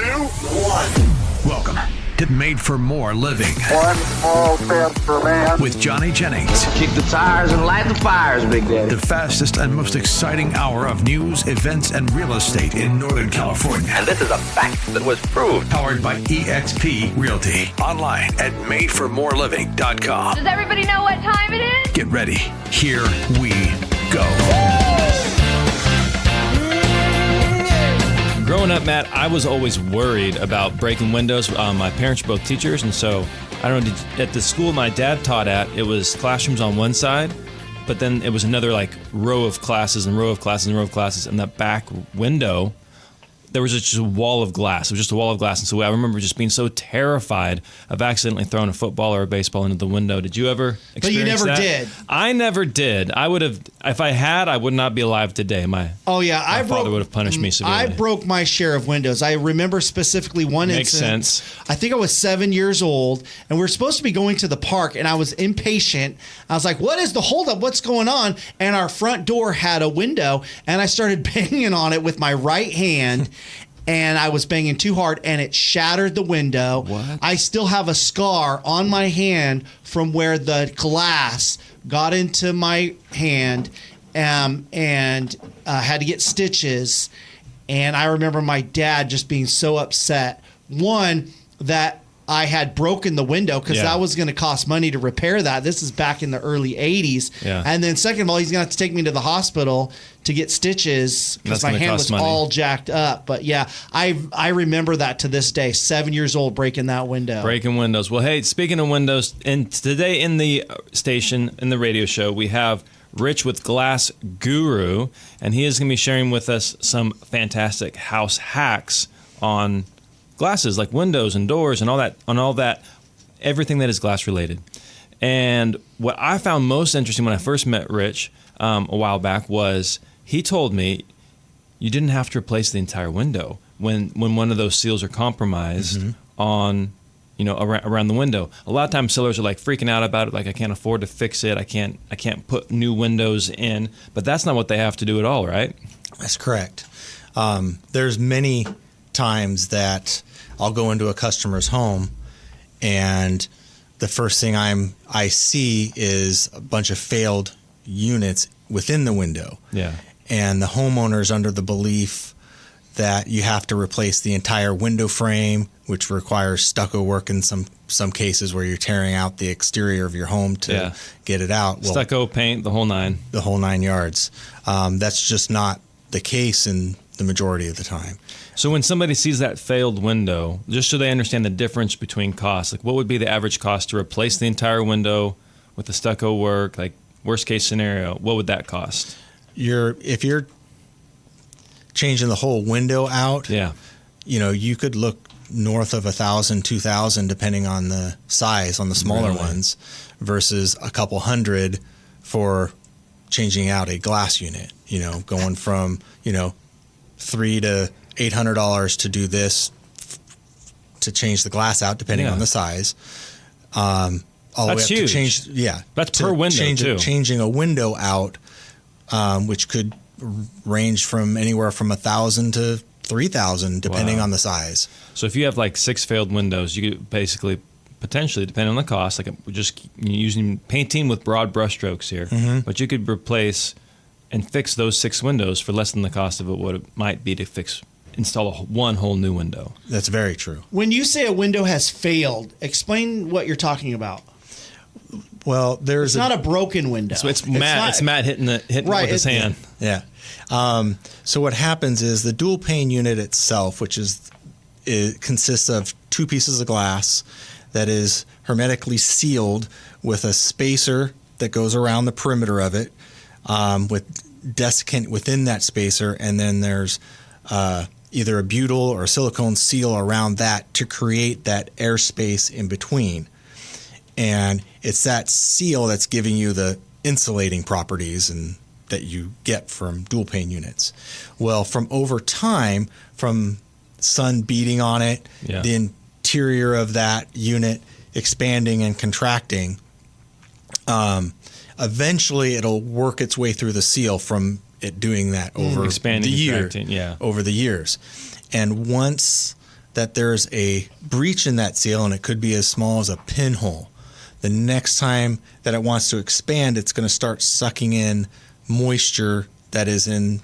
2, 1. Welcome to Made for More Living. One small step for man. With Johnny Jennings. Kick the tires and light the fires, Big Daddy. The fastest and most exciting hour of news, events, and real estate in Northern California. And this is a fact that was proved. Powered by eXp Realty. Online at madeformoreliving.com. Does everybody know what time it is? Get ready. Here we go. Growing up, Matt, I was always worried about breaking windows. My parents are both teachers, and so, I don't know, at the school my dad taught at, it was classrooms on one side, but then it was another like row of classes and row of classes and row of classes, and that back window, there was just a wall of glass. It was just a wall of glass, and so I remember just being so terrified of accidentally throwing a football or a baseball into the window. Did you ever experience that? But you never did. I never did. I would have, if I had, I would not be alive today. My father would have punished me severely. I broke my share of windows. I remember specifically one incident. Makes sense. I think I was 7 years old, and we were supposed to be going to the park, and I was impatient. I was like, what is the holdup? What's going on? And our front door had a window, and I started banging on it with my right hand. And I was banging too hard, and it shattered the window. What? I still have a scar on my hand from where the glass got into my hand, and had to get stitches. And I remember my dad just being so upset. One, that I had broken the window because that was going to cost money to repair that. This is back in the early 80s. Yeah. And then second of all, he's going to have to take me to the hospital to get stitches because my hand was all jacked up. But yeah, I remember that to this day, 7 years old, breaking that window. Breaking windows. Well, hey, speaking of windows, and today in the station, in the radio show, we have Rich with Glass Guru, and he is going to be sharing with us some fantastic house hacks on glasses, like windows and doors and all that, everything that is glass related. And what I found most interesting when I first met Rich a while back was he told me you didn't have to replace the entire window when one of those seals are compromised on, around the window. A lot of times sellers are like freaking out about it, like I can't afford to fix it, I can't put new windows in, but that's not what they have to do at all, right? That's correct. There's many times that I'll go into a customer's home and the first thing I see is a bunch of failed units within the window. Yeah. And the homeowner's under the belief that you have to replace the entire window frame, which requires stucco work in some cases where you're tearing out the exterior of your home to get it out. Well, stucco, paint, the whole nine. The whole 9 yards. That's just not the case in the majority of the time. So when somebody sees that failed window, just so they understand the difference between costs, like what would be the average cost to replace the entire window with the stucco work, like worst case scenario, what would that cost? If you're changing the whole window out, you could look north of $1,000, $2,000, depending on the size, on the smaller ones, versus a couple hundred for changing out a glass unit, going from, $300 to $800 to do this, to change the glass out, depending on the size. All the way up huge. to change, that's per window too. Changing a window out, which could range from anywhere from $1,000 to $3,000, depending on the size. So if you have like 6 failed windows, you could basically, potentially, depending on the cost, like just using painting with broad brushstrokes here, but you could replace and fix those 6 windows for less than the cost of what it might be to install one whole new window. That's very true. When you say a window has failed, explain what you're talking about. Well, it's not a broken window. So it's Matt hitting it with his hand. Yeah. So what happens is the dual pane unit itself, which consists of 2 pieces of glass that is hermetically sealed with a spacer that goes around the perimeter of it, with desiccant within that spacer, and then there's either a butyl or a silicone seal around that to create that airspace in between. And it's that seal that's giving you the insulating properties and that you get from dual pane units. Well, from over time, from sun beating on it, the interior of that unit expanding and contracting, eventually it'll work its way through the seal from it doing that over expanding, the year, contracting, over the years. And once that there's a breach in that seal, and it could be as small as a pinhole. The next time that it wants to expand, it's going to start sucking in moisture that is in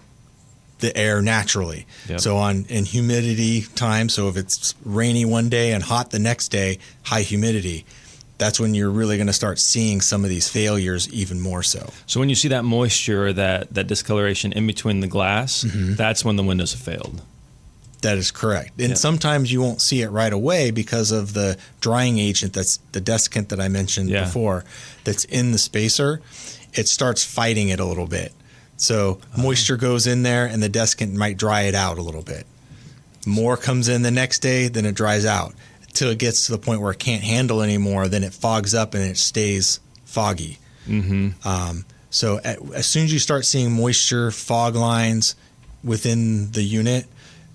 the air naturally. Yep. So in humidity time, so if it's rainy one day and hot the next day, high humidity, that's when you're really going to start seeing some of these failures even more so. So when you see that moisture or that discoloration in between the glass, that's when the windows have failed. That is correct. And sometimes you won't see it right away because of the drying agent, that's the desiccant that I mentioned before, that's in the spacer. It starts fighting it a little bit. So moisture goes in there and the desiccant might dry it out a little bit. More comes in the next day, then it dries out. Until it gets to the point where it can't handle anymore, then it fogs up and it stays foggy. So as soon as you start seeing moisture, fog lines within the unit,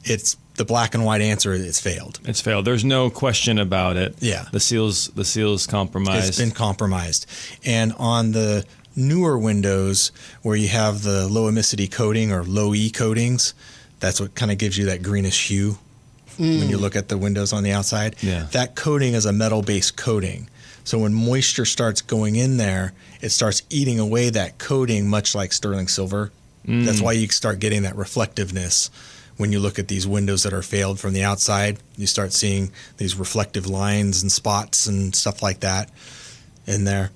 it's the black and white answer. It's failed. It's failed. There's no question about it. Yeah. The seal's compromised. It's been compromised. And on the newer windows where you have the low emissivity coating or low E coatings, that's what kind of gives you that greenish hue when you look at the windows on the outside. Yeah. That coating is a metal-based coating. So when moisture starts going in there, it starts eating away that coating, much like sterling silver. That's why you start getting that reflectiveness. When you look at these windows that are failed from the outside, you start seeing these reflective lines and spots and stuff like that in there.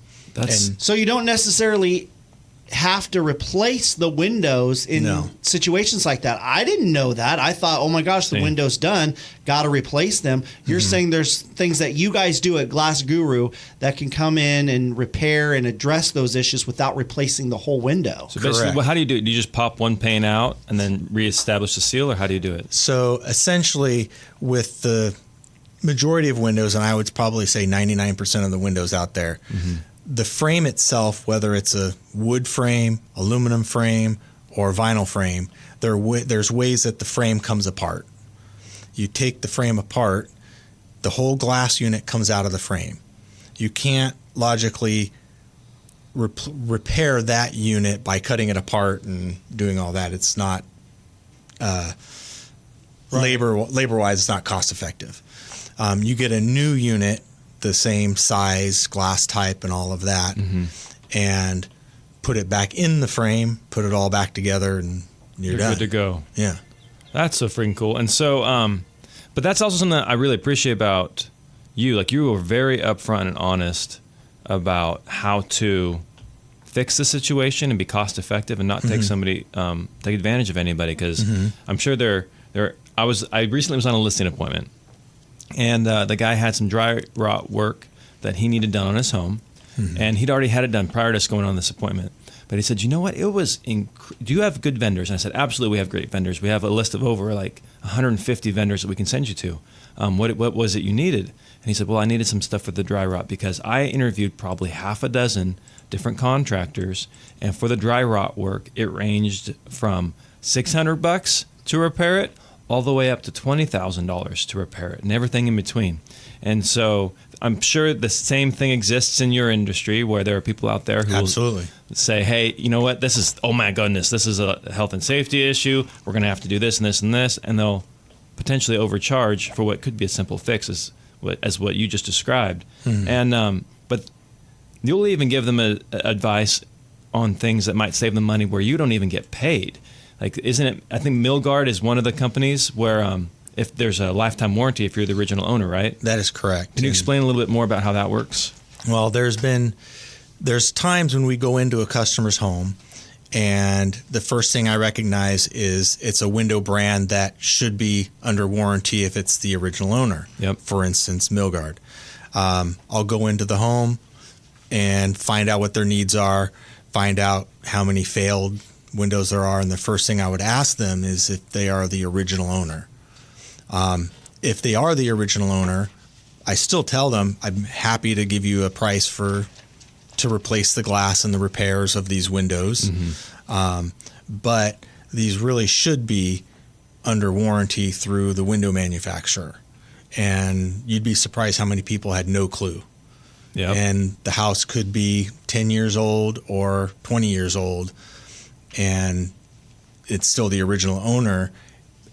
So you don't necessarily have to replace the windows in situations like that. I didn't know that. I thought, oh my gosh, the window's done, got to replace them. You're saying there's things that you guys do at Glass Guru that can come in and repair and address those issues without replacing the whole window. So basically, well, how do you do it? Do you just pop one pane out and then reestablish the seal, or how do you do it? So essentially, with the majority of windows, and I would probably say 99% of the windows out there, the frame itself, whether it's a wood frame, aluminum frame, or vinyl frame, there's ways that the frame comes apart. You take the frame apart, the whole glass unit comes out of the frame. You can't logically repair that unit by cutting it apart and doing all that. It's not labor-wise, it's not cost effective. You get a new unit, the same size, glass type, and all of that, and put it back in the frame, put it all back together, and you're done. Good to go. Yeah. That's so freaking cool. And so, but that's also something that I really appreciate about you. Like, you were very upfront and honest about how to fix the situation and be cost effective and not take take advantage of anybody. Because I'm sure I recently was on a listing appointment. And the guy had some dry rot work that he needed done on his home. And he'd already had it done prior to us going on this appointment. But he said, you know what? It was do you have good vendors? And I said, absolutely, we have great vendors. We have a list of over like 150 vendors that we can send you to. What was it you needed? And he said, well, I needed some stuff for the dry rot because I interviewed probably half a dozen different contractors. And for the dry rot work, it ranged from $600 to repair it all the way up to $20,000 to repair it and everything in between. And so I'm sure the same thing exists in your industry where there are people out there who will say, hey, you know what, oh my goodness, this is a health and safety issue. We're going to have to do this and this and this. And they'll potentially overcharge for what could be a simple fix as what you just described. And but you'll even give them advice on things that might save them money where you don't even get paid. Like, isn't it? I think Milgard is one of the companies where if there's a lifetime warranty if you're the original owner, right? That is correct. Can you explain a little bit more about how that works? Well, there's times when we go into a customer's home, and the first thing I recognize is it's a window brand that should be under warranty if it's the original owner. Yep. For instance, Milgard. I'll go into the home and find out what their needs are, find out how many failed windows there are, and the first thing I would ask them is if they are the original owner. If they are the original owner, I still tell them I'm happy to give you a price to replace the glass and the repairs of these windows. But these really should be under warranty through the window manufacturer. And you'd be surprised how many people had no clue. Yep. And the house could be 10 years old or 20 years old, and it's still the original owner.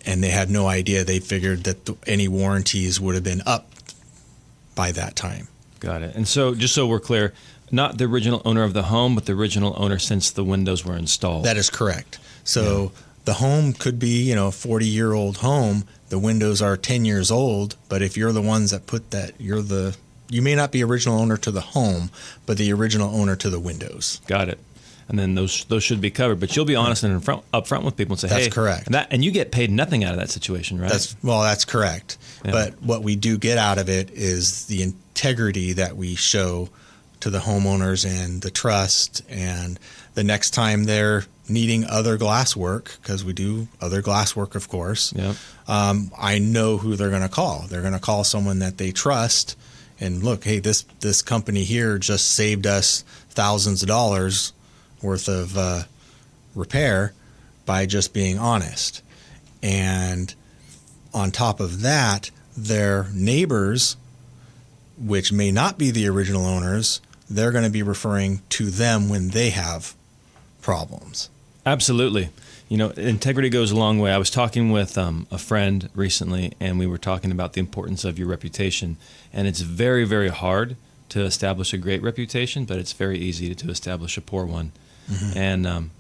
and they had no idea. They figured that any warranties would have been up by that time. Got it. And so, just so we're clear, not the original owner of the home, but the original owner since the windows were installed. That is correct. So the home could be, a 40-year-old home. The windows are 10 years old, but if you're the ones that put that, you may not be original owner to the home, but the original owner to the windows. Got it. And then those should be covered. But you'll be honest and upfront with people and say, That's hey, correct. And you get paid nothing out of that situation, right? That's correct. Yeah. But what we do get out of it is the integrity that we show to the homeowners and the trust. And the next time they're needing other glass work, because we do other glass work, of course, Yep. I know who they're going to call. They're going to call someone that they trust. And look, hey, this company here just saved us thousands of dollars worth of repair by just being honest. And on top of that, their neighbors, which may not be the original owners, they're going to be referring to them when they have problems. Absolutely. Integrity goes a long way. I was talking with a friend recently, and we were talking about the importance of your reputation. And it's very, very hard to establish a great reputation, but it's very easy to establish a poor one. Mm-hmm. And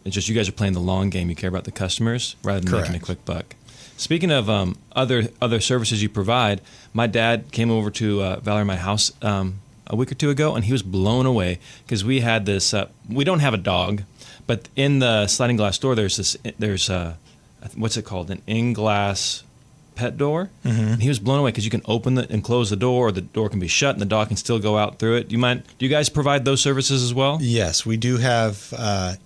it's just you guys are playing the long game. You care about the customers rather than making a quick buck. Speaking of other services you provide, my dad came over to Valerie, my house, a week or two ago, and he was blown away because we had this. We don't have a dog, but in the sliding glass door, there's what's it called? An Engh glass pet door. Mm-hmm. And he was blown away because you can open it and close the door, or the door can be shut and the dog can still go out through it. Do you guys provide those services as well? Yes, we do have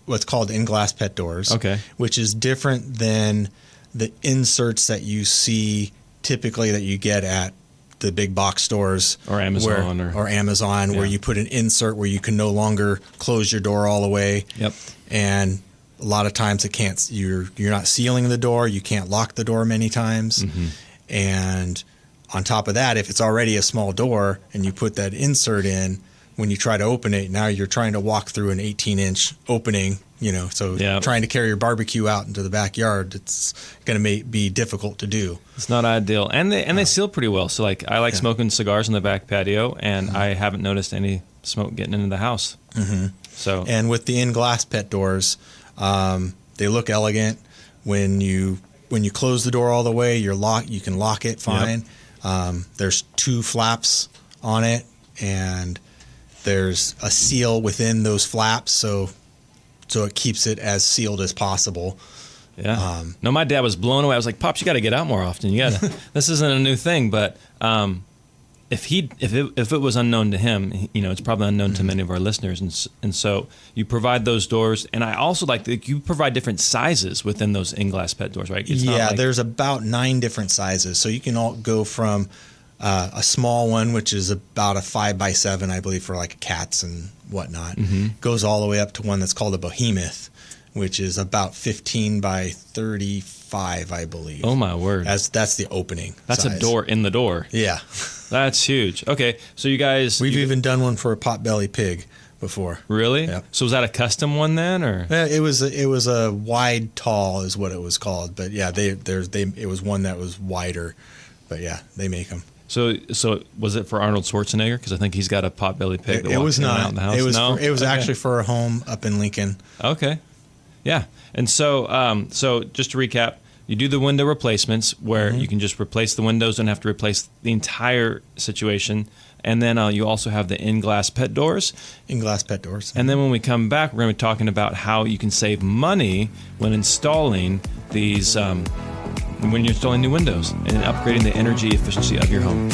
what's called Engh glass pet doors. Okay. Which is different than the inserts that you see typically that you get at the big box stores or Amazon or Amazon, where you put an insert where you can no longer close your door all the way. Yep. And a lot of times you're not sealing the door, you can't lock the door many times. Mm-hmm. And on top of that, if it's already a small door and you put that insert in, when you try to open it, now you're trying to walk through an 18-inch opening, trying to carry your barbecue out into the backyard, it's going to be difficult to do. It's not ideal. And they seal pretty well. So I like smoking cigars in the back patio, and I haven't noticed any smoke getting into the house. Mm-hmm. So, and with the Engh glass pet doors, they look elegant. When you close the door all the way, you can lock it fine. Yep. There's 2 flaps on it, and there's a seal within those flaps, so it keeps it as sealed as possible. Yeah. No, my dad was blown away. I was like, "Pops, you got to get out more often. You got to. This isn't a new thing." But if it was unknown to him, it's probably unknown to many of our listeners. And so you provide those doors, and I also like that you provide different sizes within those Engh glass pet doors, right? There's about 9 different sizes, so you can all go from a small one, which is about a 5x7, I believe, for like cats and whatnot, goes all the way up to one that's called a behemoth, which is about 15 by 35, I believe. Oh my word! That's the opening. That's size. A door in the door. Yeah, that's huge. Okay, so you guys, we've even done one for a potbelly pig before. Really? Yep. So was that a custom one then, or? It was a wide tall is what it was called, but yeah, it was one that was wider, but yeah, they make them. So was it for Arnold Schwarzenegger? Because I think he's got a potbelly pig. It was not. Out in the house. It was actually for a home up in Lincoln. Okay, yeah. And so just to recap, you do the window replacements where you can just replace the windows, don't have to replace the entire situation. And then you also have the Engh glass pet doors. Engh glass pet doors. And then when we come back, we're going to be talking about how you can save money when installing these. When you're installing new windows and upgrading the energy efficiency of your home.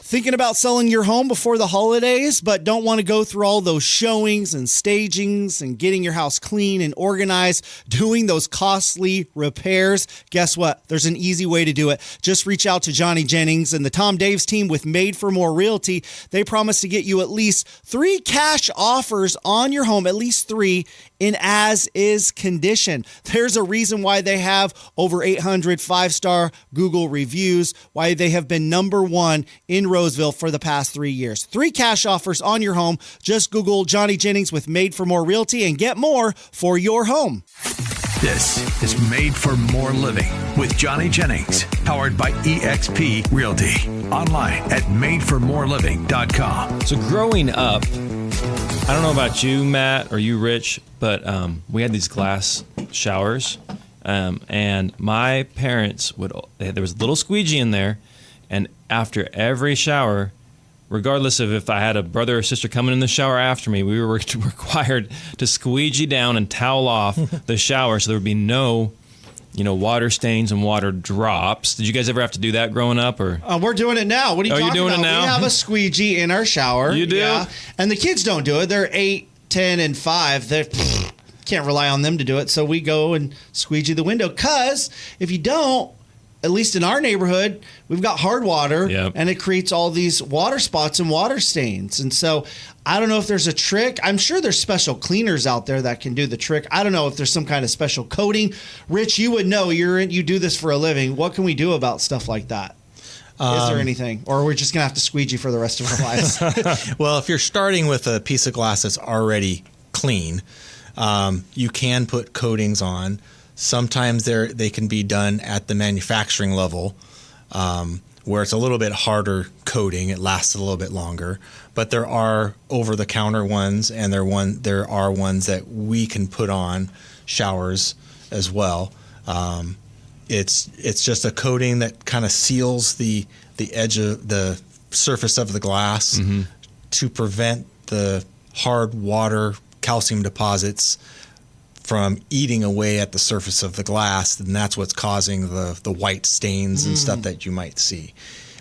Thinking about selling your home before the holidays, but don't want to go through all those showings and stagings and getting your house clean and organized, doing those costly repairs? Guess what? There's an easy way to do it. Just reach out to Johnny Jennings and the Tom Daves team with Made for More Realty. They promise to get you at least 3 cash offers on your home, at least 3 in as-is condition. There's a reason why they have over 800 5-star Google reviews, why they have been #1 in Roseville for the past 3 years. 3 cash offers on your home. Just Google Johnny Jennings with Made for More Realty and get more for your home. This is Made for More Living with Johnny Jennings, powered by eXp Realty. Online at madeformoreliving.com. So growing up, I don't know about you, Matt, or you, Rich, but we had these glass showers, and my parents there was a little squeegee in there, and after every shower, regardless of if I had a brother or sister coming in the shower after me, we were required to squeegee down and towel off the shower so there would be no, water stains and water drops. Did you guys ever have to do that growing up, or? We're doing it now. What are you talking doing about? it now? We have a squeegee in our shower. You do? Yeah. And the kids don't do it. They're 8, 10, and 5. They can't rely on them to do it. So we go and squeegee the window. Because if you don't, at least in our neighborhood, we've got hard water, and it creates all these water spots and water stains. And so I don't know if there's a trick. I'm sure there's special cleaners out there that can do the trick. I don't know if there's some kind of special coating. Rich, you would know. You do this for a living. What can we do about stuff like that? Is there anything? Or we're just going to have to squeegee for the rest of our lives? Well, if you're starting with a piece of glass that's already clean, you can put coatings on. Sometimes they can be done at the manufacturing level, where it's a little bit harder coating. It lasts a little bit longer. But there are over-the-counter ones, and there are ones that we can put on showers as well. It's just a coating that kind of seals the edge of the surface of the glass to prevent the hard water calcium deposits from eating away at the surface of the glass, and that's what's causing the white stains and stuff that you might see.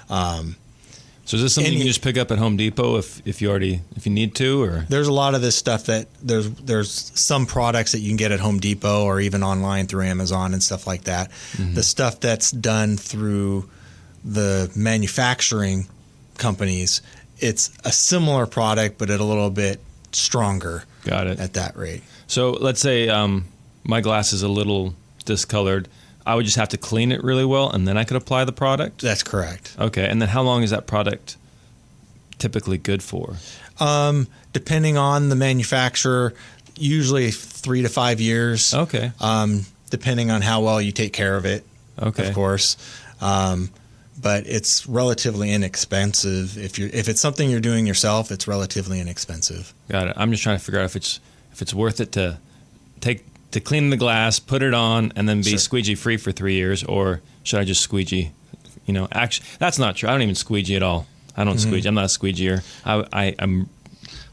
So is this something you can just pick up at Home Depot if you need to, or? There's a lot of this stuff that there's some products that you can get at Home Depot or even online through Amazon and stuff like that. The stuff that's done through the manufacturing companies, it's a similar product, but at a little bit stronger. Got it. At that rate. So let's say my glass is a little discolored. I would just have to clean it really well, and then I could apply the product? That's correct. Okay, and then how long is that product typically good for? Depending on the manufacturer, usually 3 to 5 years. Okay. Depending on how well you take care of it, okay, of course. But it's relatively inexpensive. If it's something you're doing yourself, it's relatively inexpensive. Got it. I'm just trying to figure out if it's worth it to clean the glass, put it on, and then be squeegee free for 3 years, or should I just squeegee? Actually, that's not true. I don't even squeegee at all. I don't squeegee. I'm not a squeegeer. I'm.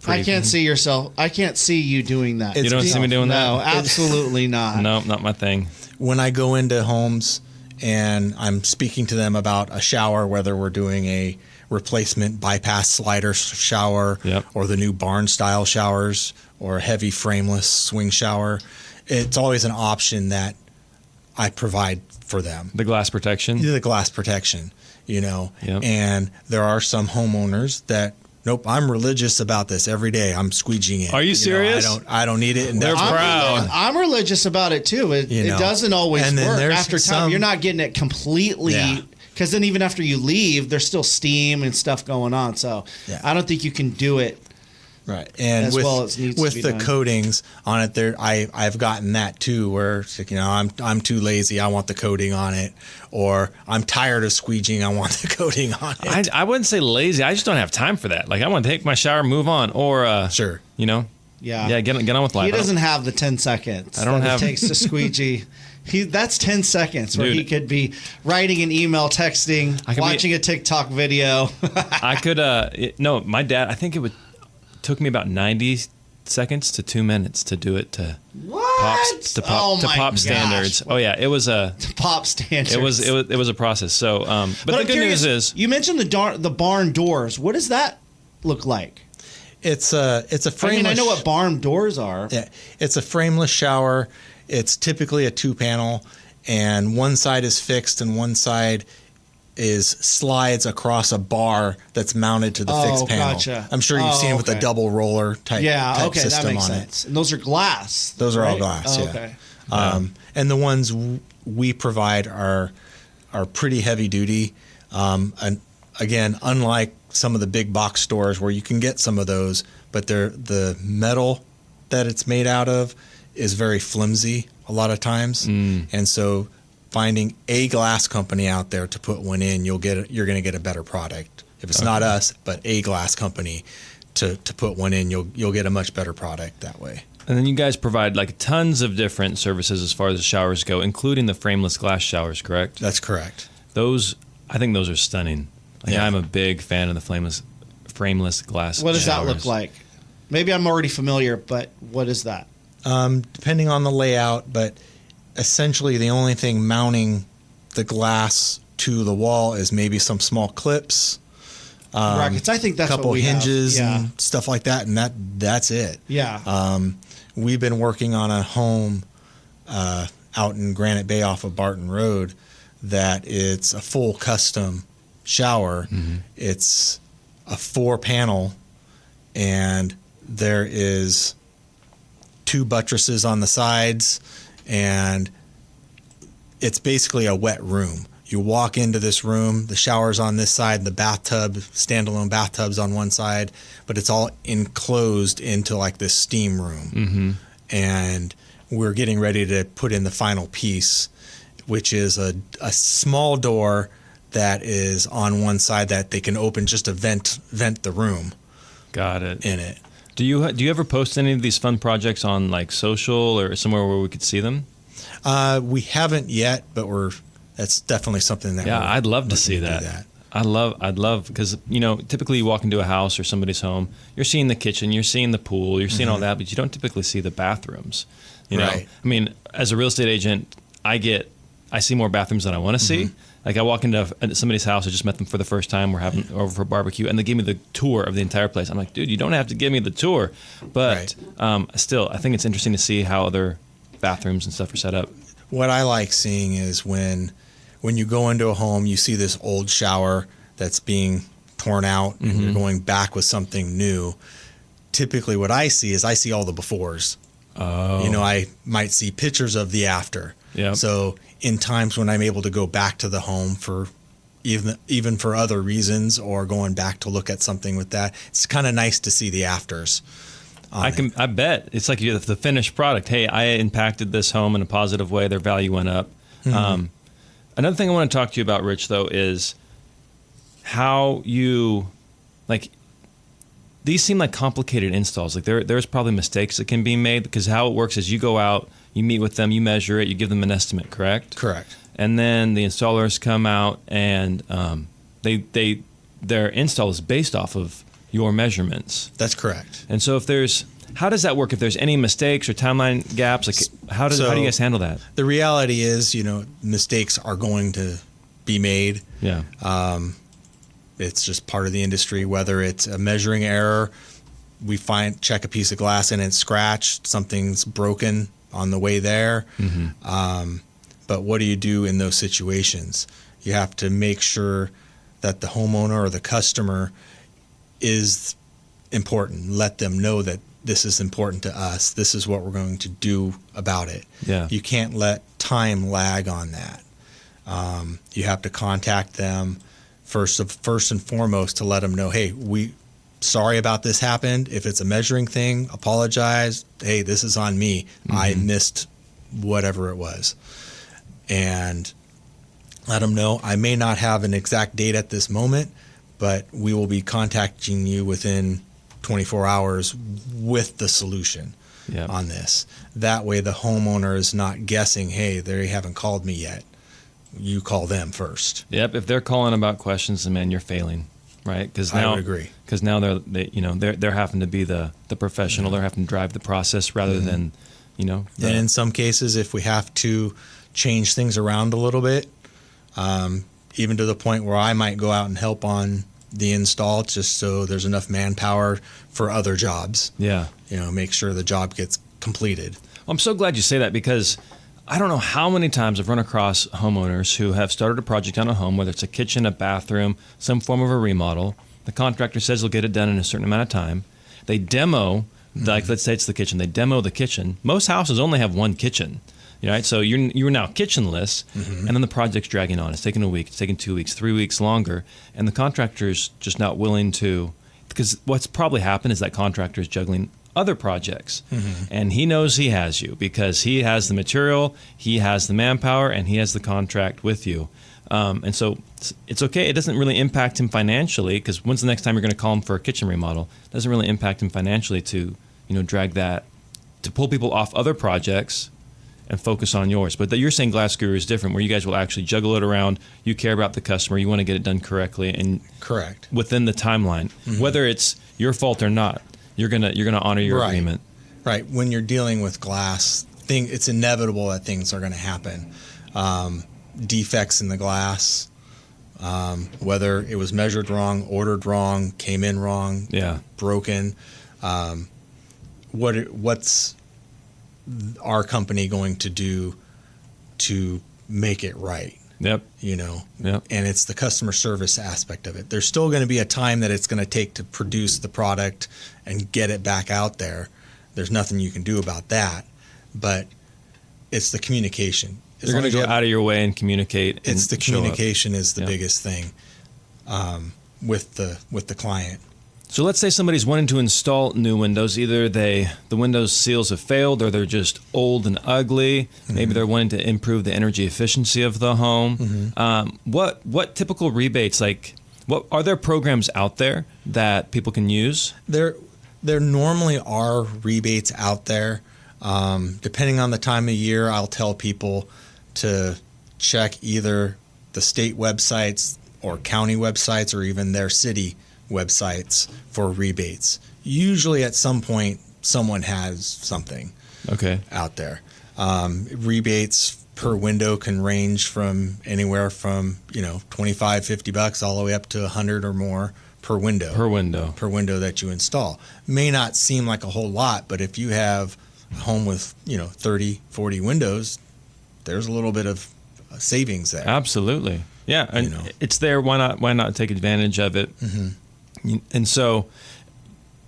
I can't see yourself. I can't see you doing that. You don't see me doing that? No, absolutely not. No, not my thing. When I go into homes and I'm speaking to them about a shower, whether we're doing a replacement bypass slider shower or the new barn style showers or a heavy frameless swing shower, it's always an option that I provide for them. The glass protection? The glass protection, and there are some homeowners that, nope, I'm religious about this every day. I'm squeegeeing it. Are you serious? I don't need it. And they're proud. I'm religious about it too. It doesn't always work. After time, you're not getting it completely. Because then even after you leave, there's still steam and stuff going on. So I don't think you can do it right. And as well as needs to be the done. coatings on it, I've gotten that too, where it's like, I'm too lazy. I want the coating on it, or I'm tired of squeegeeing. I want the coating on it. I wouldn't say lazy. I just don't have time for that. Like, I want to take my shower, move on, or sure, Yeah, get on with life. He doesn't have the 10 seconds. It takes to squeegee. That's 10 seconds where he could be writing an email, texting, watching a TikTok video. I could. No, my dad. I think it took me about 90 seconds to 2 minutes to do it to pop standards. Oh yeah, it was a pop standards. It was a process. So, but the good news is you mentioned the barn doors. What does that look like? It's a frameless. I know what barn doors are. Yeah, it's a frameless shower. It's typically a 2-panel, and one side is fixed and one side is slides across a bar that's mounted to the fixed panel. Gotcha. I'm sure you've seen it with a double roller type system that makes on sense. it. And those are glass. Those are all glass. Okay. And the ones we provide are pretty heavy duty. And again, unlike some of the big box stores where you can get some of those, but the metal that it's made out of is very flimsy a lot of times. And so finding a glass company out there to put one in, you're going to get a better product. If it's not us, but a glass company to put one in, you'll get a much better product that way. And then you guys provide like tons of different services as far as the showers go, including the frameless glass showers, correct? That's correct. I think those are stunning. Like, I'm a big fan of the frameless glass. What does showers. that look like? Maybe I'm already familiar, but what is that? Depending on the layout, but essentially the only thing mounting the glass to the wall is maybe some small clips, Brackets. I think that's couple what we hinges have. and stuff like that, and that's it. Yeah. We've been working on a home out in Granite Bay off of Barton Road that it's a full custom shower. It's a 4-panel, and there is 2 buttresses on the sides, and it's basically a wet room. You walk into this room, the shower's on this side, the bathtub, standalone bathtub's on one side, but it's all enclosed into like this steam room. And we're getting ready to put in the final piece, which is a small door that is on one side that they can open just to vent the room. Got it. In it. Do you ever post any of these fun projects on like social or somewhere where we could see them? We haven't yet, but that's definitely something that I'd love to see that. I'd love because typically you walk into a house or somebody's home, you're seeing the kitchen, you're seeing the pool, you're seeing all that, but you don't typically see the bathrooms. You know, Right. I mean, as a real estate agent, I see more bathrooms than I want to see. Like I walk into somebody's house, I just met them for the first time, we're having over for barbecue, and they gave me the tour of the entire place. I'm like, dude, you don't have to give me the tour, but still, I think it's interesting to see how other bathrooms and stuff are set up. What I like seeing is when you go into a home, you see this old shower that's being torn out and you're going back with something new. Typically what I see all the befores. I might see pictures of the after. So in times when I'm able to go back to the home for even for other reasons or going back to look at something with that, it's kind of nice to see the afters. I bet it's like the finished product. Hey, I impacted this home in a positive way. Their value went up. Another thing I want to talk to you about, Rich, though, is how you these seem like complicated installs. Like there's probably mistakes that can be made because how it works is you go out, you meet with them, you measure it, you give them an estimate, correct? Correct. And then the installers come out and their install is based off of your measurements. That's correct. And so how does that work? If there's any mistakes or timeline gaps, like how do you guys handle that? The reality is, mistakes are going to be made. Yeah. It's just part of the industry, whether it's a measuring error, we check a piece of glass and it's scratched, something's broken on the way there. But what do you do in those situations? You have to make sure that the homeowner or the customer is important. Let them know that this is important to us. This is what we're going to do about it. Yeah. You can't let time lag on that. You have to contact them first and foremost to let them know, hey, sorry about this happened. If it's a measuring thing, apologize. Hey, this is on me. I missed whatever it was. And let them know, I may not have an exact date at this moment, but we will be contacting you within 24 hours with the solution on this. That way the homeowner is not guessing, hey, they haven't called me yet. You call them first. Yep. If they're calling about questions, then man, you're failing, right? Because now, I would agree. Because now they're having to be the professional. They're having to drive the process rather than, And in some cases, if we have to change things around a little bit, even to the point where I might go out and help on the install just so there's enough manpower for other jobs. Yeah. Make sure the job gets completed. Well, I'm so glad you say that because I don't know how many times I've run across homeowners who have started a project on a home, whether it's a kitchen, a bathroom, some form of a remodel. The contractor says they'll get it done in a certain amount of time. They demo, like let's say it's the kitchen. They demo the kitchen. Most houses only have one kitchen. Right? So you're now kitchenless, and then the project's dragging on. It's taking a week, it's taking 2 weeks, 3 weeks longer, and the contractor's just not willing to, because what's probably happened is that contractor is juggling other projects. And he knows he has you because he has the material, he has the manpower, and he has the contract with you. And so it's okay. It doesn't really impact him financially because when's the next time you're going to call him for a kitchen remodel? It doesn't really impact him financially to, drag that, to pull people off other projects and focus on yours. But you're saying Glass Guru is different, where you guys will actually juggle it around. You care about the customer. You want to get it done correctly and correct within the timeline, whether it's your fault or not. You're gonna honor your agreement. Right. When you're dealing with glass, it's inevitable that things are going to happen. Defects in the glass, whether it was measured wrong, ordered wrong, came in wrong, broken. What's our company going to do to make it right? Yep. And it's the customer service aspect of it. There's still going to be a time that it's going to take to produce the product and get it back out there. There's nothing you can do about that, but it's the communication. You're going to go out of your way and communicate. It's the communication is the biggest thing with the client. So let's say somebody's wanting to install new windows. Either the windows seals have failed, or they're just old and ugly. Maybe they're wanting to improve the energy efficiency of the home. What typical rebates, what are there programs out there that people can use? There normally are rebates out there. Depending on the time of year, I'll tell people to check either the state websites or county websites or even their city websites for rebates. Usually at some point, someone has something out there. Rebates per window can range from anywhere from, $25, $50 all the way up to $100 or more per window. Per window that you install. May not seem like a whole lot, but if you have a home with, 30, 40 windows, there's a little bit of savings there. Absolutely. Yeah, and it's there. Why not take advantage of it? And so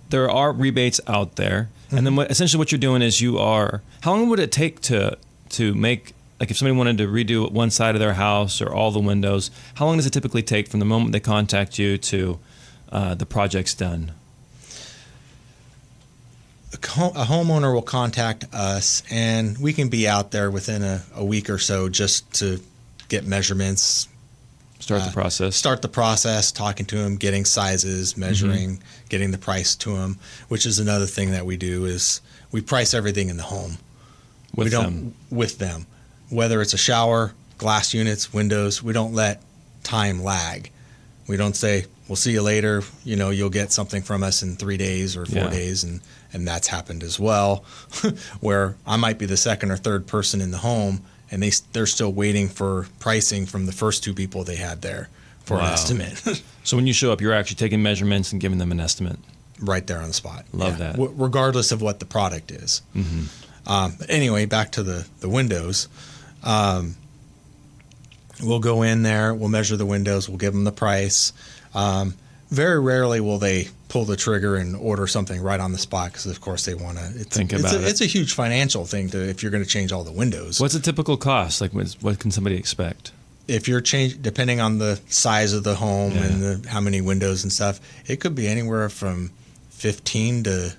there are rebates out there. And then essentially what you're doing is how long would it take to make, if somebody wanted to redo one side of their house or all the windows, how long does it typically take from the moment they contact you to the project's done? A homeowner will contact us, and we can be out there within a week or so just to get measurements. Start the process, talking to them, getting sizes, measuring, getting the price to them, which is another thing that we do is we price everything in the home. With them. Whether it's a shower, glass units, windows, we don't let time lag. We don't say, we'll see you later, you'll get something from us in 3 days or 4 days, and that's happened as well, where I might be the second or third person in the home, and they're still waiting for pricing from the first two people they had there for an estimate. So when you show up, you're actually taking measurements and giving them an estimate? Right there on the spot. Love that. Regardless of what the product is. But anyway, back to the windows. We'll go in there, we'll measure the windows, we'll give them the price. Very rarely will they pull the trigger and order something right on the spot because, of course, they want to think about it. It's a huge financial thing if you're going to change all the windows. What's a typical cost? What can somebody expect? If you're depending on the size of the home and how many windows and stuff, it could be anywhere from $15,000 to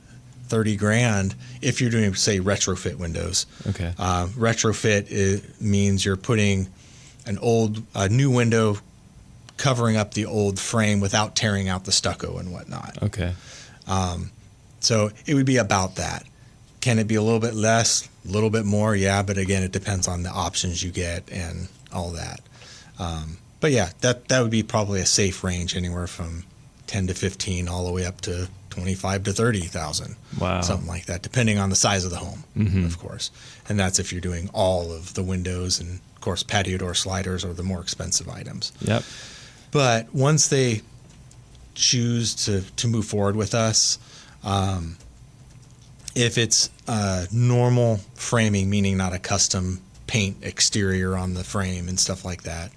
$30,000 if you're doing, say, retrofit windows. Okay. Retrofit means you're putting a new window covering up the old frame without tearing out the stucco and whatnot. Okay. So it would be about that. Can it be a little bit less, a little bit more? Yeah, but again, it depends on the options you get and all that. But yeah, that would be probably a safe range, anywhere from 10 to 15 all the way up to 25 to 30,000. Wow. Something like that, depending on the size of the home, of course. And that's if you're doing all of the windows, and of course patio door sliders are the more expensive items. Yep. But once they choose to move forward with us, if it's normal framing, meaning not a custom paint exterior on the frame and stuff like that,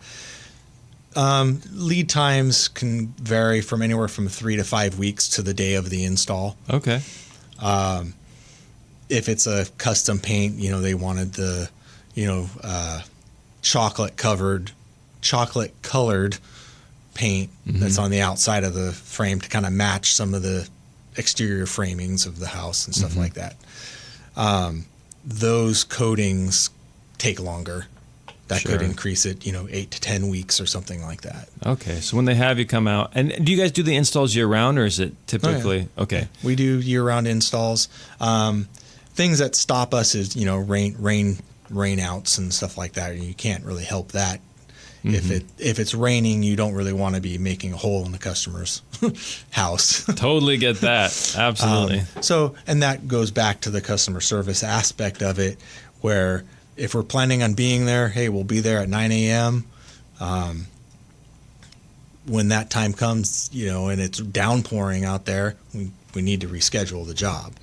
lead times can vary from anywhere from 3 to 5 weeks to the day of the install. Okay. If it's a custom paint, they wanted the, chocolate colored paint that's on the outside of the frame to kind of match some of the exterior framings of the house and stuff like that. Those coatings take longer. That could increase it, 8 to 10 weeks or something like that. Okay, so when they have you come out, and do you guys do the installs year round, or is it typically okay? We do year-round installs. Things that stop us is rain outs and stuff like that. You can't really help that. If it's raining, you don't really want to be making a hole in the customer's house. Totally get that. Absolutely. And that goes back to the customer service aspect of it, where if we're planning on being there, hey, we'll be there at 9 a.m. When that time comes, and it's downpouring out there, we need to reschedule the job.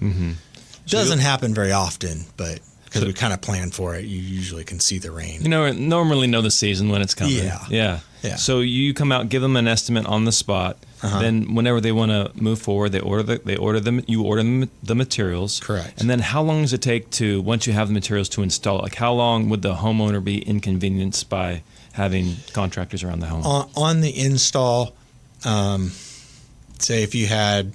Doesn't happen very often, but because we kind of plan for it, you usually can see the rain. Normally know the season when it's coming. Yeah. So you come out, give them an estimate on the spot. Then whenever they want to move forward, you order the materials. Correct. And then how long does it take to, once you have the materials, to install it? Like how long would the homeowner be inconvenienced by having contractors around the home? On the install, say if you had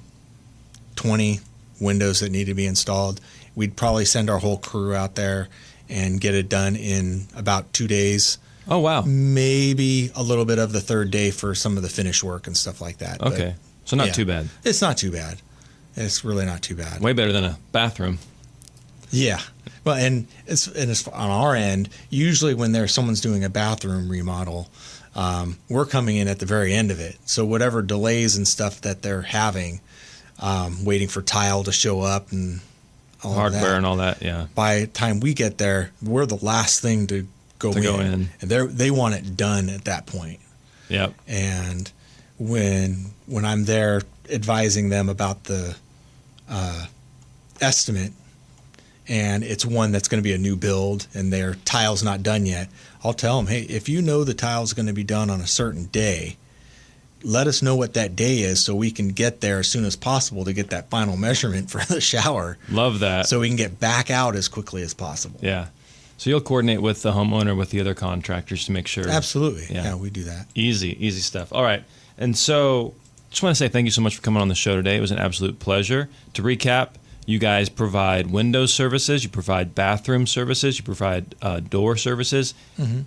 20 windows that need to be installed, we'd probably send our whole crew out there and get it done in about 2 days. Oh, wow. Maybe a little bit of the third day for some of the finish work and stuff like that. Okay. So not too bad. It's not too bad. It's really not too bad. Way better than a bathroom. Yeah. Well, and it's on our end, usually when someone's doing a bathroom remodel, we're coming in at the very end of it. So whatever delays and stuff that they're having, waiting for tile to show up and all hardware and all that, yeah. By the time we get there, we're the last thing to go in. And they want it done at that point. Yep. And when I'm there advising them about the estimate, and it's one that's going to be a new build and their tile's not done yet, I'll tell them, hey, if you know the tile's going to be done on a certain day, let us know what that day is so we can get there as soon as possible to get that final measurement for the shower. Love that. So we can get back out as quickly as possible. Yeah. So you'll coordinate with the homeowner, with the other contractors to make sure. Absolutely. Yeah, we do that. Easy stuff. All right. And so just want to say thank you so much for coming on the show today. It was an absolute pleasure. To recap, you guys provide window services, you provide bathroom services, you provide door services.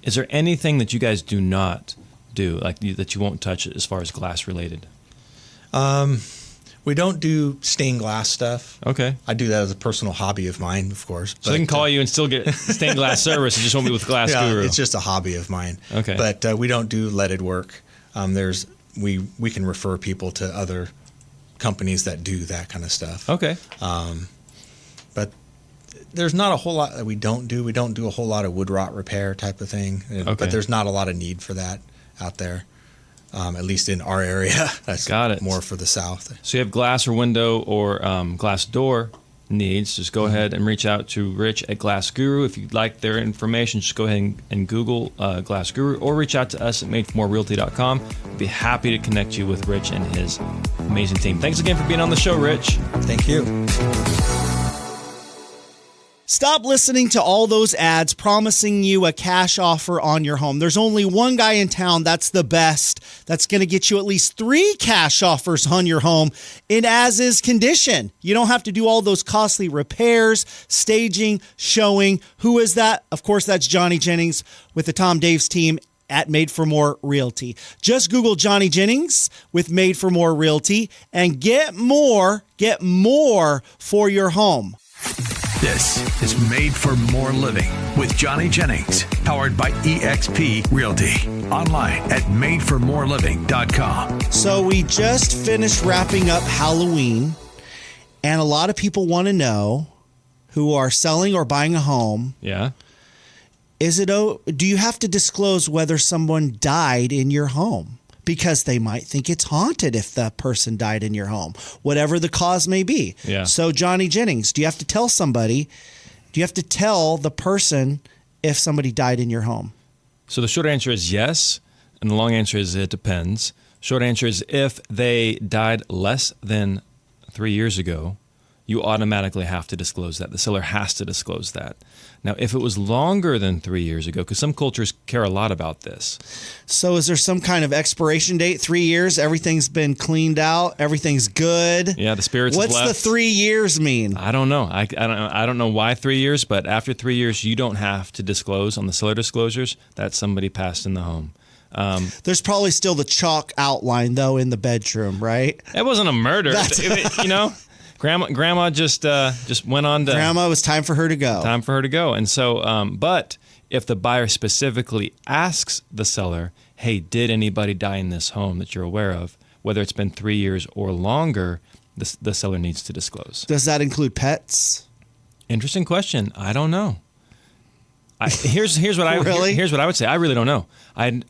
Is there anything that you guys do not do, that you won't touch as far as glass related? We don't do stained glass stuff. Okay. I do that as a personal hobby of mine, of course. So they can call you and still get stained glass service. You just won't be with Glass Guru. It's just a hobby of mine. Okay. But we don't do leaded work. We can refer people to other companies that do that kind of stuff. Okay. But there's not a whole lot that we don't do. We don't do a whole lot of wood rot repair type of thing. Okay. But there's not a lot of need for that out there, at least in our area. That's Got it. more for the south. So you have glass or window or glass door needs, just go ahead and reach out to Rich at Glass Guru. If you'd like their information, just go ahead and Google Glass Guru or reach out to us at madeformorerealty.com. We'd be happy to connect you with Rich and his amazing team. Thanks again for being on the show, Rich. Thank you. Stop listening to all those ads promising you a cash offer on your home. There's only one guy in town that's the best, that's going to get you at least 3 cash offers on your home in as-is condition. You don't have to do all those costly repairs, staging, showing. Who is that? Of course, that's Johnny Jennings with the Tom Daves team at Made for More Realty. Just Google Johnny Jennings with Made for More Realty and get more for your home. This is Made for More Living with Johnny Jennings, powered by eXp Realty. Online at madeformoreliving.com. So we just finished wrapping up Halloween, and a lot of people want to know, who are selling or buying a home, Yeah. do you have to disclose whether someone died in your home? Because they might think it's haunted if the person died in your home, whatever the cause may be. Yeah. So Johnny Jennings, do you have to tell the person if somebody died in your home? So the short answer is yes, and the long answer is it depends. Short answer is if they died less than 3 years ago, you automatically have to disclose that. The seller has to disclose that. Now, if it was longer than 3 years ago, because some cultures care a lot about this. So is there some kind of expiration date? 3 years, everything's been cleaned out, everything's good. Yeah, the spirits have What's left. the 3 years mean? I don't know. I don't know why 3 years, but after 3 years, you don't have to disclose on the seller disclosures that somebody passed in the home. There's probably still the chalk outline though in the bedroom, right? It wasn't a murder, you know. Grandma just went on to. Grandma, it was time for her to go. Time for her to go. And so, but if the buyer specifically asks the seller, hey, did anybody die in this home that you're aware of, whether it's been 3 years or longer, the seller needs to disclose. Does that include pets? Interesting question. I don't know. Here's what I Really? here's what I would say. I really don't know. I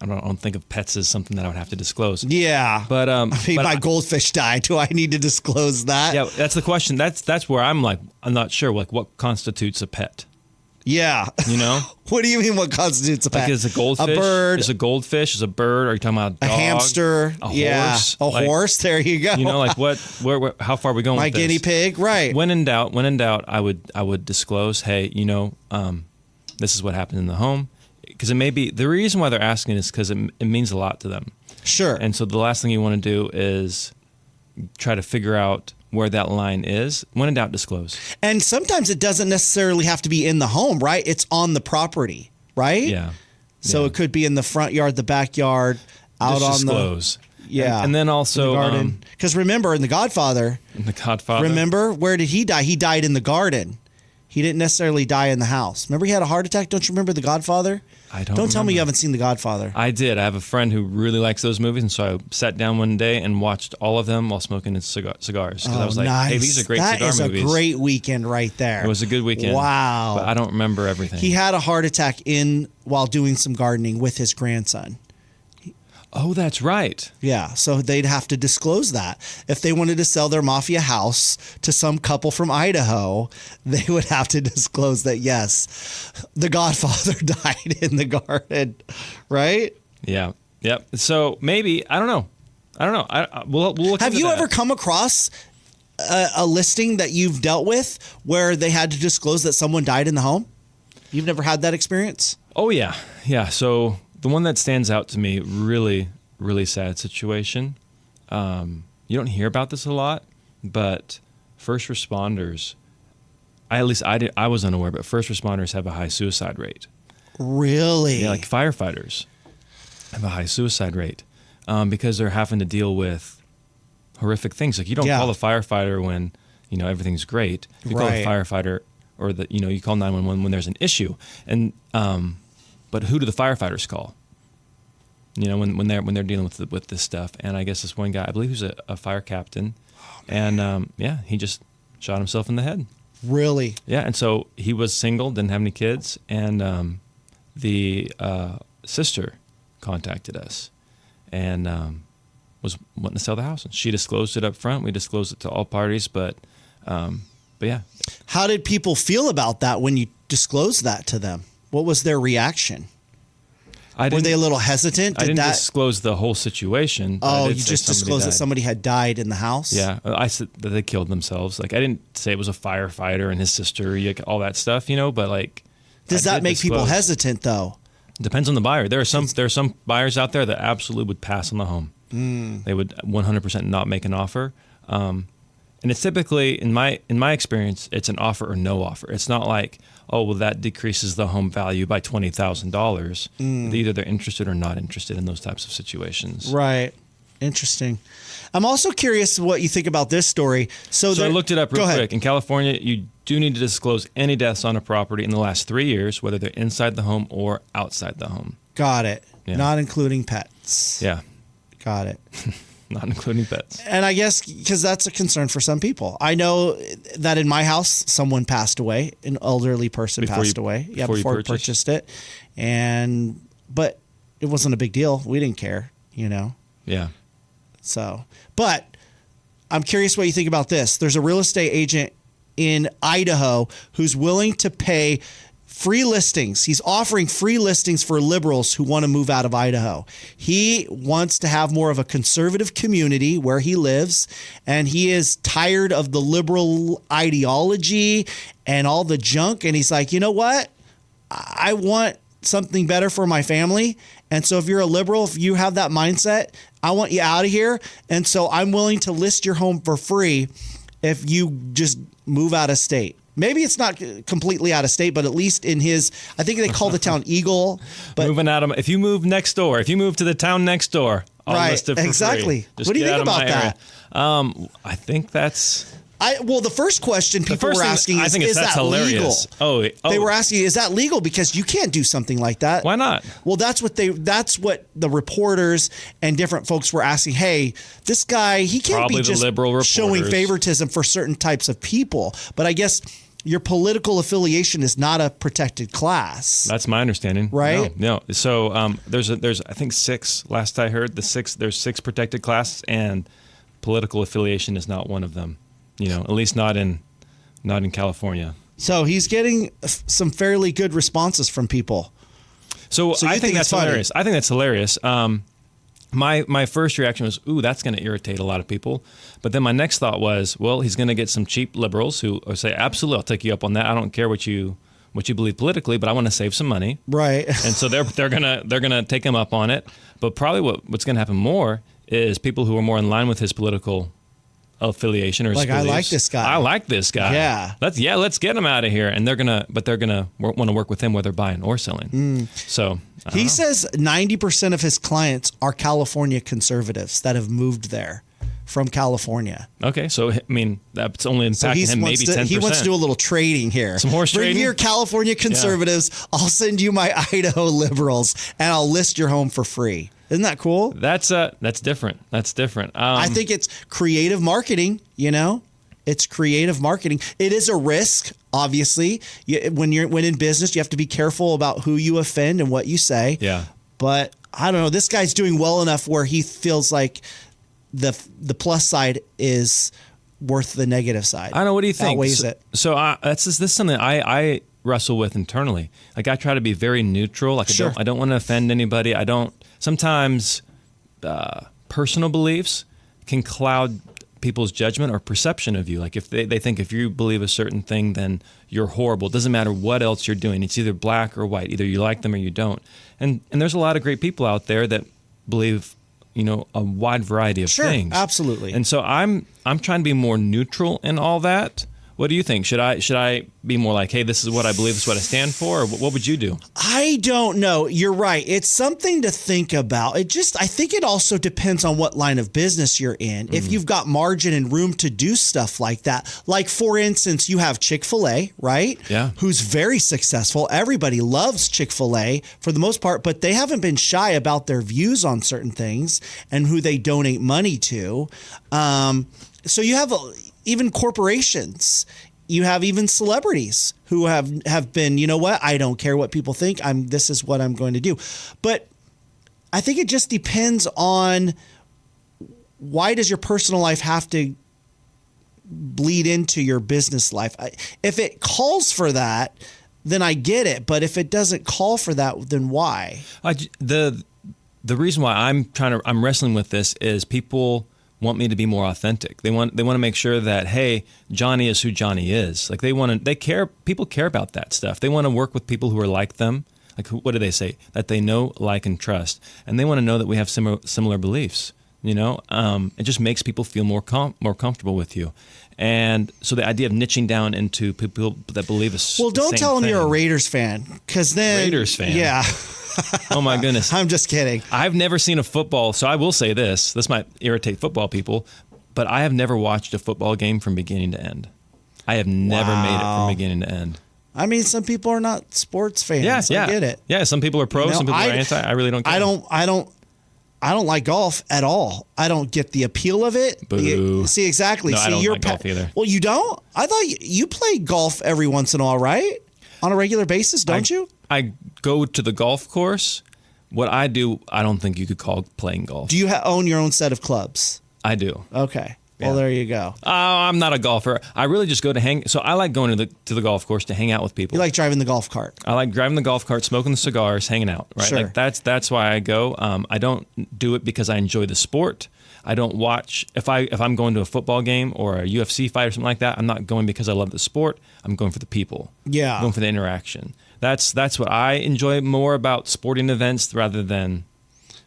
don't think of pets as something that I would have to disclose. Yeah. But my goldfish died. Do I need to disclose that? Yeah, that's the question. That's where I'm not sure. Like, what constitutes a pet? Yeah. You know? What do you mean? What constitutes a pet? Like, is a goldfish? A bird? Is a goldfish? Is a bird? Are you talking about a dog? A hamster? A yeah. horse? A horse? There you go. You know, like what? Where? How far are we going? My with this? guinea pig? Right. When in doubt, I would disclose. Hey, you know, this is what happened in the home. Because it may be the reason why they're asking is because it means a lot to them. Sure. And so the last thing you want to do is try to figure out where that line is. When in doubt, disclose. And sometimes it doesn't necessarily have to be in the home, right? It's on the property, right? Yeah. So it could be in the front yard, the backyard, out Just on disclose. Yeah. And then also garden. Because remember, in The Godfather, remember, where did he die? He died in the garden. He didn't necessarily die in the house. Remember he had a heart attack? Don't you remember The Godfather? I don't. Don't tell me you haven't seen The Godfather. I did. I have a friend who really likes those movies, and so I sat down one day and watched all of them while smoking his cigars. Because I was like, nice. hey, these are great cigar movies. That is a great weekend right there. It was a good weekend. Wow. But I don't remember everything. He had a heart attack while doing some gardening with his grandson. Oh, that's right. Yeah, so they'd have to disclose that. If they wanted to sell their mafia house to some couple from Idaho, they would have to disclose that, yes, the Godfather died in the garden, right? Yeah. Yep. So maybe, I don't know. We'll look Have into you that. ever come across a listing that you've dealt with where they had to disclose that someone died in the home? You've never had that experience? Oh, yeah. Yeah. So the one that stands out to me, really, really sad situation. You don't hear about this a lot, but first responders, I was unaware, but first responders have a high suicide rate. Really? Yeah, like firefighters have a high suicide rate because they're having to deal with horrific things. Like you don't call a firefighter when everything's great. You call a firefighter, or you call 911 when there's an issue. And but who do the firefighters call? When they're dealing with this stuff. And I guess this one guy, I believe he was a fire captain, and he just shot himself in the head. Really? Yeah, and so he was single, didn't have any kids, and the sister contacted us and was wanting to sell the house. And she disclosed it up front. We disclosed it to all parties, but yeah. How did people feel about that when you disclosed that to them? What was their reaction? Were they a little hesitant? I didn't disclose the whole situation. Oh, you just disclosed that somebody had died in the house? Yeah, I said that they killed themselves. Like I didn't say it was a firefighter and his sister, all that stuff, but like. Does that make people hesitant though? Depends on the buyer. There are some buyers out there that absolutely would pass on the home. They would 100% not make an offer. And it's typically, in my experience, it's an offer or no offer. It's not like, oh, well, that decreases the home value by $20,000. Either they're interested or not interested in those types of situations. Right. Interesting. I'm also curious what you think about this story. So I looked it up real quick. In California, you do need to disclose any deaths on a property in the last 3 years, whether they're inside the home or outside the home. Got it. Yeah. Not including pets. Yeah. Got it. Not including pets. And I guess because that's a concern for some people. I know that in my house, someone passed away. An elderly person passed away. Yeah, before we purchased it. But it wasn't a big deal. We didn't care, Yeah. So, but I'm curious what you think about this. There's a real estate agent in Idaho who's willing to pay free listings. He's offering free listings for liberals who want to move out of Idaho. He wants to have more of a conservative community where he lives, and he is tired of the liberal ideology and all the junk. And he's like, you know what? I want something better for my family. And so if you're a liberal, if you have that mindset, I want you out of here. And so I'm willing to list your home for free if you just move out of state. Maybe it's not completely out of state, but at least in his, I think they call the town Eagle. But moving out of, if you move next door, if you move to the town next door, I'll list it for exactly. free. Just what do you get think out of about my that? area. I think that's. Well, the first question people were asking I is, think is that's that hilarious. legal? Oh, They were asking, is that legal? Because you can't do something like that. Why not? Well, that's what the reporters and different folks were asking. Hey, this guy, he can't Probably be the just liberal showing reporters. favoritism for certain types of people. But I guess your political affiliation is not a protected class. That's my understanding. Right? No. So there's I think 6. Last I heard, there's 6 protected classes, and political affiliation is not one of them. At least not in California. So he's getting some fairly good responses from people. So I think that's it's funny. hilarious. I think that's hilarious. My first reaction was, ooh, that's going to irritate a lot of people. But then my next thought was, well, he's going to get some cheap liberals who say, absolutely, I'll take you up on that. I don't care what you believe politically, but I want to save some money. Right. And so they're gonna take him up on it. But probably what's going to happen more is people who are more in line with his political affiliation or his I like beliefs. this guy. I like this guy. Yeah. Let's get him out of here. And they're gonna want to work with him whether buying or selling. So He says 90% of his clients are California conservatives that have moved there from California. Okay, so I mean that's only impacting him maybe 10%. He wants to do a little trading here. Some horse Bring trading? me your California conservatives. I'll send you my Idaho liberals, and I'll list your home for free. Isn't that cool? That's different. That's different. I think it's creative marketing. It's creative marketing. It is a risk, obviously. When in business, you have to be careful about who you offend and what you say. Yeah. But I don't know. This guy's doing well enough where he feels like the plus side is worth the negative side. I don't know. What do you think? Outweighs it. So this is something I wrestle with internally. Like I try to be very neutral. Like Sure. I don't want to offend anybody. I don't. Sometimes personal beliefs can cloud people's judgment or perception of you. Like if they think if you believe a certain thing, then you're horrible. It doesn't matter what else you're doing. It's either black or white. Either you like them or you don't. And there's a lot of great people out there that believe a wide variety of things. Absolutely. And so I'm trying to be more neutral in all that. What do you think? Should I be more like, hey, this is what I believe, this is what I stand for? Or what would you do? I don't know. You're right. It's something to think about. I think it also depends on what line of business you're in. If you've got margin and room to do stuff like that, like for instance, you have Chick-fil-A, right? Yeah. Who's very successful. Everybody loves Chick-fil-A for the most part, but they haven't been shy about their views on certain things and who they donate money to. So you have even corporations. You have even celebrities who have been, you know what? I don't care what people think. This is what I'm going to do. But I think it just depends on why does your personal life have to bleed into your business life? If it calls for that, then I get it. But if it doesn't call for that, then why? The reason why I'm wrestling with this is people want me to be more authentic. They want to make sure that, hey, Johnny is who Johnny is. Like people care about that stuff. They want to work with people who are like them. Like what do they say? That they know, like, and trust. And they want to know that we have similar beliefs. It just makes people feel more comfortable with you. And so the idea of niching down into people that believe us. Well, don't tell them you're a Raiders fan, because then Raiders fan. Yeah. Oh my goodness. I'm just kidding. I've never seen a football, so I will say this. This might irritate football people, but I have never watched a football game from beginning to end. I have never made it from beginning to end. I mean, some people are not sports fans. Yeah. I get it. Yeah, some people are pro, some people are anti. I really don't care. I don't like golf at all. I don't get the appeal of it. Boo. See, exactly. No, See, I don't like golf either. Well, you don't? I thought you play golf every once in a while, right? On a regular basis, don't you? I go to the golf course. What I do, I don't think you could call playing golf. Do you own your own set of clubs? I do. Okay. Well, there you go. I'm not a golfer. I really just go to hang. So I like going to the golf course to hang out with people. You like driving the golf cart. I like driving the golf cart, smoking the cigars, hanging out. Right, Sure. like that's why I go. I don't do it because I enjoy the sport. I don't watch if I'm going to a football game or a UFC fight or something like that. I'm not going because I love the sport. I'm going for the people. Yeah. I'm going for the interaction. That's what I enjoy more about sporting events rather than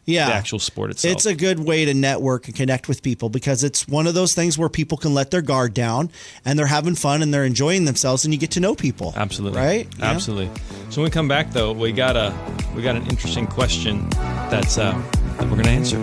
the actual sport itself. It's a good way to network and connect with people because it's one of those things where people can let their guard down and they're having fun and they're enjoying themselves and you get to know people. Absolutely. Right? Yeah. Absolutely. So when we come back though, we got an interesting question that we're going to answer.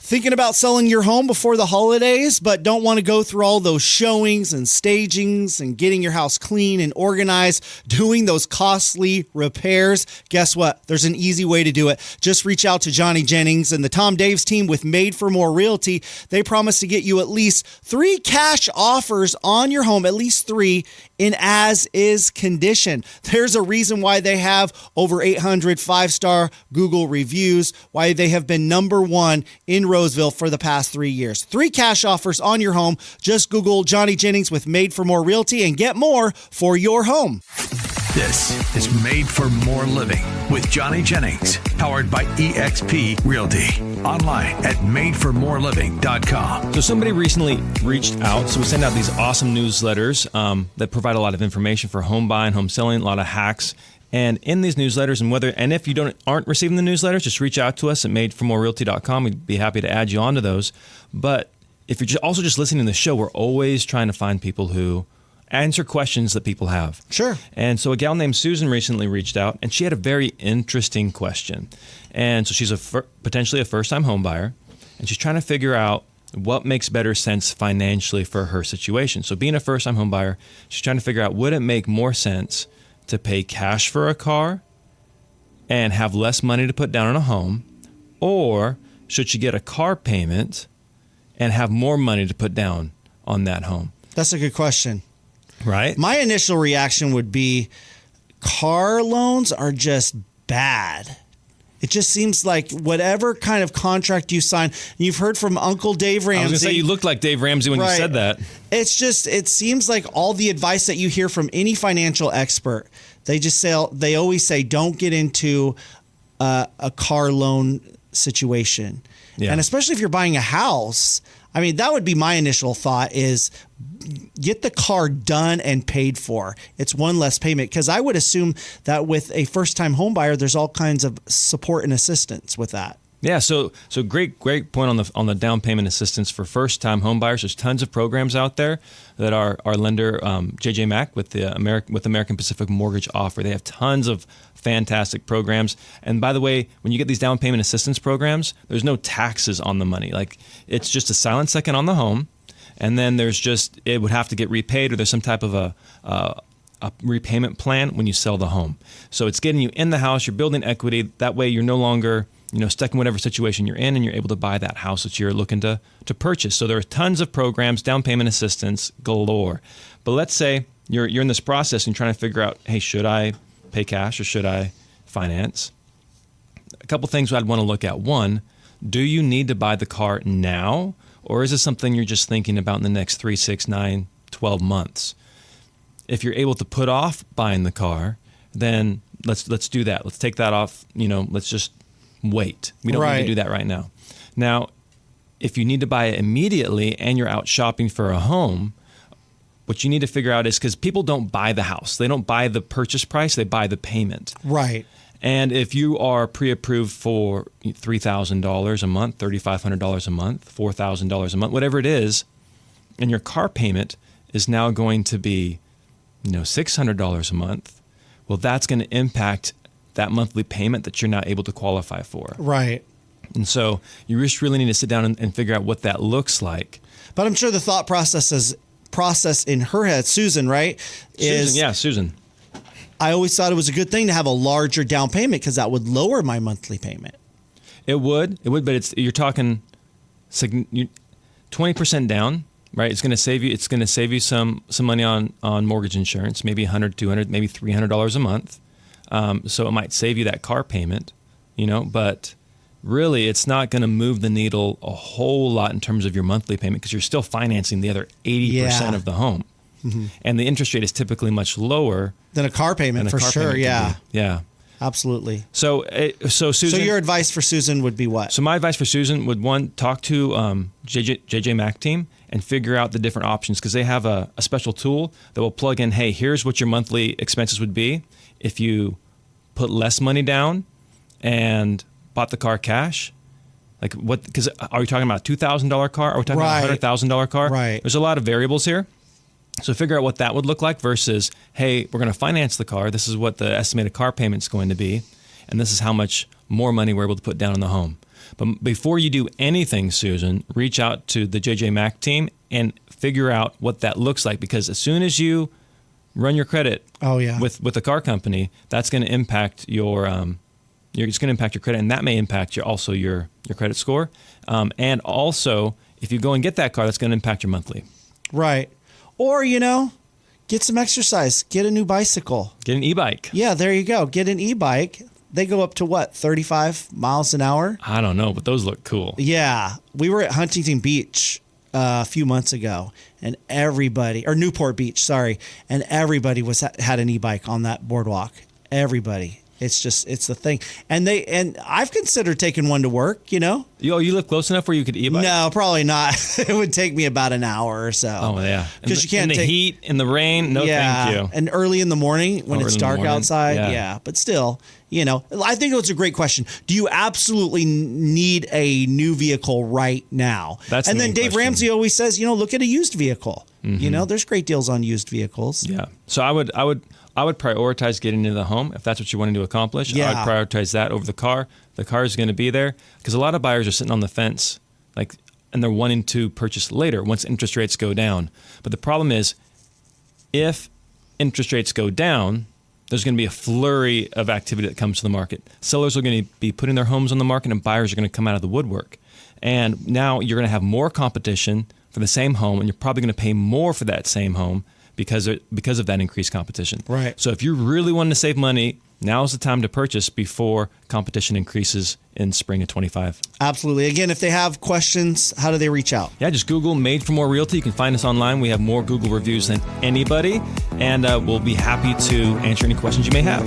Thinking about selling your home before the holidays, but don't want to go through all those showings and stagings and getting your house clean and organized, doing those costly repairs? Guess what? There's an easy way to do it. Just reach out to Johnny Jennings and the Tom Daves team with Made for More Realty. They promise to get you at least 3 cash offers on your home, at least 3 in as-is condition. There's a reason why they have over 800 5-star Google reviews, why they have been #1 in Roseville for the past 3 years. 3 cash offers on your home. Just Google Johnny Jennings with Made for More Realty and get more for your home. This is Made for More Living with Johnny Jennings, powered by eXp Realty. Online at madeformoreliving.com. So somebody recently reached out. So we send out these awesome newsletters that provide a lot of information for home buying, home selling, a lot of hacks. And in these newsletters, and if you aren't receiving the newsletters, just reach out to us at madeformorerealty.com. We'd be happy to add you onto those. But if you're also just listening to the show, we're always trying to find people who answer questions that people have. Sure. And so a gal named Susan recently reached out, and she had a very interesting question. And so she's potentially a first-time home buyer, and she's trying to figure out what makes better sense financially for her situation. So being a first-time home buyer, she's trying to figure out, would it make more sense to pay cash for a car and have less money to put down on a home, or should she get a car payment and have more money to put down on that home? That's a good question. Right? My initial reaction would be car loans are just bad. It just seems like whatever kind of contract you sign, you've heard from Uncle Dave Ramsey. I was going to say, you looked like Dave Ramsey when you said that. It's just, it seems like all the advice that you hear from any financial expert, they always say, don't get into a car loan situation. Yeah. And especially if you're buying a house, I mean, that would be my initial thought is get the car done and paid for. It's one less payment, because I would assume that with a first-time home buyer, there's all kinds of support and assistance with that. Yeah, so great point on the down payment assistance for first-time home buyers. There's tons of programs out there that our lender JJ Mack with American Pacific Mortgage offer. They have tons of fantastic programs. And by the way, when you get these down payment assistance programs, there's no taxes on the money. Like, it's just a silent second on the home, and then it would have to get repaid, or there's some type of a repayment plan when you sell the home. So it's getting you in the house, you're building equity. That way you're no longer stuck in whatever situation you're in, and you're able to buy that house that you're looking to purchase. So there are tons of programs, down payment assistance galore. But let's say you're in this process and you're trying to figure out, hey, should I pay cash or should I finance? A couple things I'd want to look at. One, do you need to buy the car now, or is this something you're just thinking about in the next 3, 6, 9, 12 months? If you're able to put off buying the car, then let's do that. Let's take that off. Let's just wait. We don't need to do that right now. Now, if you need to buy it immediately and you're out shopping for a home, what you need to figure out is, because people don't buy the house. They don't buy the purchase price. They buy the payment. Right. And if you are pre-approved for $3,000 a month, $3,500 a month, $4,000 a month, whatever it is, and your car payment is now going to be $600 a month, well, that's going to impact that monthly payment that you're not able to qualify for. Right. And so you just really need to sit down and figure out what that looks like. But I'm sure the thought process in her head, Susan, right? Susan. I always thought it was a good thing to have a larger down payment, because that would lower my monthly payment. It would, but you're talking 20% down, right? It's going to save you some money on mortgage insurance, maybe $100, $200, maybe $300 a month. So it might save you that car payment, but really it's not going to move the needle a whole lot in terms of your monthly payment because you're still financing the other 80% of the home. And the interest rate is typically much lower than a car payment for sure. Yeah. Yeah. Absolutely. So Susan. So your advice for Susan would be what? So my advice for Susan would talk to JJ Mack team and figure out the different options because they have a special tool that will plug in. Hey, here's what your monthly expenses would be if you put less money down and bought the car cash. Like what? Because are we talking about a $2,000 car? Are we talking about a $100,000 car? Right. There's a lot of variables here. So figure out what that would look like versus, hey, we're going to finance the car. This is what the estimated car payment's going to be, and this is how much more money we're able to put down on the home. But before you do anything, Susan, reach out to the JJ Mack team and figure out what that looks like. Because as soon as you run your credit with the car company, that's going to impact your it's going to impact your credit, and that may impact your credit score. And also, if you go and get that car, that's going to impact your monthly. Right. Or, get some exercise. Get a new bicycle. Get an e-bike. Yeah, there you go. Get an e-bike. They go up to what, 35 miles an hour? I don't know, but those look cool. Yeah. We were at Huntington Beach a few months ago, and Newport Beach, sorry, and everybody had an e-bike on that boardwalk. Everybody. It's the thing. And I've considered taking one to work, You live close enough where you could e-bike? No, probably not. It would take me about an hour or so. Oh, yeah. Because you can't in the heat, in the rain, thank you. And early in the morning when it's dark outside, yeah. But still, I think it was a great question. Do you absolutely need a new vehicle right now? That's and the then main Dave question. Ramsey always says, look at a used vehicle. There's great deals on used vehicles. Yeah. So I would prioritize getting into the home if that's what you wanted to accomplish. Yeah. I would prioritize that over the car. The car is going to be there because a lot of buyers are sitting on the fence, and they're wanting to purchase later once interest rates go down. But the problem is, if interest rates go down, there's going to be a flurry of activity that comes to the market. Sellers are going to be putting their homes on the market, and buyers are going to come out of the woodwork. And now you're going to have more competition for the same home, and you're probably going to pay more for that same home because of that increased competition. Right. So if you're really wanting to save money, now's the time to purchase before competition increases in spring of 25. Absolutely. Again, if they have questions, how do they reach out? Yeah, just Google Made for More Realty. You can find us online. We have more Google reviews than anybody, and we'll be happy to answer any questions you may have.